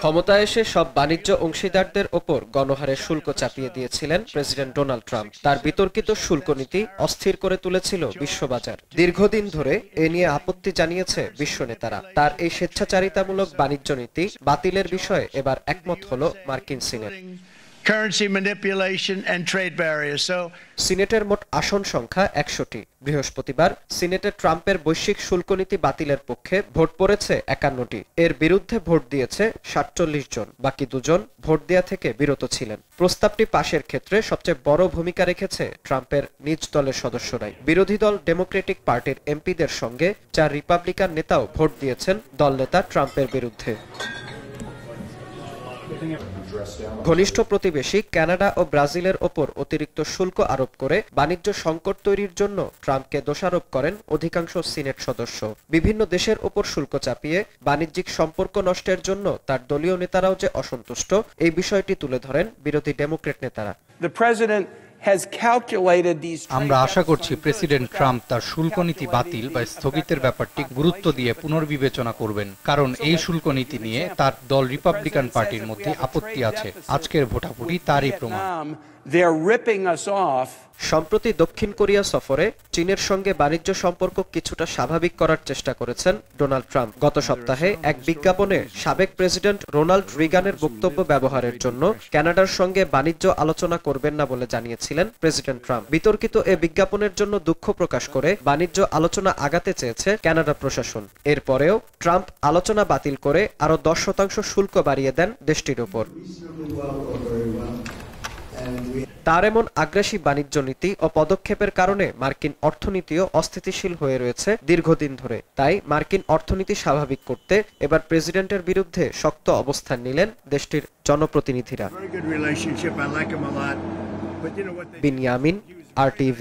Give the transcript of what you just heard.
ক্ষমতায় এসে সব বাণিজ্য অংশীদারদের ওপর গণহারে শুল্ক চাপিয়ে দিয়েছিলেন প্রেসিডেন্ট ডোনাল্ড ট্রাম্প। তার বিতর্কিত শুল্ক নীতি অস্থির করে তুলেছিল বিশ্ববাজার। দীর্ঘদিন ধরে এ নিয়ে আপত্তি জানিয়েছে বিশ্ব নেতারা। তার এই স্বেচ্ছাচারিতামূলক বাণিজ্য নীতি বাতিলের বিষয়ে এবার একমত হল মার্কিন সিনেট। সিনেটের মোট আসন সংখ্যা ১০০টি। বৃহস্পতিবার সিনেটে ট্রাম্পের বৈশ্বিক শুল্ক নীতি বাতিলের পক্ষে ভোট পড়েছে ৫১টি। এর বিরুদ্ধে ভোট দিয়েছে ৪৭ জন, বাকি ২ জন ভোট দেয়া থেকে বিরত ছিলেন। প্রস্তাবটি পাশের ক্ষেত্রে সবচেয়ে বড় ভূমিকা রেখেছে ট্রাম্পের নিজ দলের সদস্যরাই। বিরোধী দল ডেমোক্রেটিক পার্টির এমপিদের সঙ্গে ৪ রিপাবলিকান নেতাও ভোট দিয়েছেন দলনেতা ট্রাম্পের বিরুদ্ধে। ঘনিষ্ঠ প্রতিবেশী কানাডা ও ব্রাজিলের ওপর অতিরিক্ত শুল্ক আরোপ করে বাণিজ্য সংকট তৈরির জন্য ট্রাম্পকে দোষারোপ করেন অধিকাংশ সিনেট সদস্য। বিভিন্ন দেশের ওপর শুল্ক চাপিয়ে বাণিজ্যিক সম্পর্ক নষ্টের জন্য তার দলীয় নেতারাও যে অসন্তুষ্ট, এই বিষয়টি তুলে ধরেন বিরোধী ডেমোক্রেট নেতারা। আমরা আশা করছি প্রেসিডেন্ট ট্রাম্প তার শুল্ক নীতি বাতিল বা স্থগিতের ব্যাপারটি গুরুত্ব দিয়ে পুনর্বিবেচনা করবেন, কারণ এই শুল্ক নীতি নিয়ে তার দল রিপাবলিকান পার্টির মধ্যে আপত্তি আছে। আজকের ভোটাভুটি তারই প্রমাণ। সম্প্রতি দক্ষিণ কোরিয়া সফরে চীনের সঙ্গে বাণিজ্য সম্পর্ক কিছুটা স্বাভাবিক করার চেষ্টা করেছেন ডোনাল্ড ট্রাম্প। গত সপ্তাহে এক বিজ্ঞাপনে সাবেক প্রেসিডেন্ট রোনাল্ড রিগানের বক্তব্য ব্যবহারের জন্য কানাডার সঙ্গে বাণিজ্য আলোচনা করবেন না বলে জানিয়েছিলেন প্রেসিডেন্ট ট্রাম্প। বিতর্কিত এ বিজ্ঞাপনের জন্য দুঃখ প্রকাশ করে বাণিজ্য আলোচনা আগাতে চেয়েছে কানাডা প্রশাসন। এরপরেও ট্রাম্প আলোচনা বাতিল করে আরও ১০% শুল্ক বাড়িয়ে দেন দেশটির ওপর। তার এমন আগ্রাসী বাণিজ্য নীতি ও পদক্ষেপের কারণে মার্কিন অর্থনীতিও অস্থিতিশীল হয়ে রয়েছে দীর্ঘদিন ধরে। তাই মার্কিন অর্থনীতি স্বাভাবিক করতে এবার প্রেসিডেন্টের বিরুদ্ধে শক্ত অবস্থান নিলেন দেশটির জনপ্রতিনিধিরা। বিনিয়ামিন, RTV।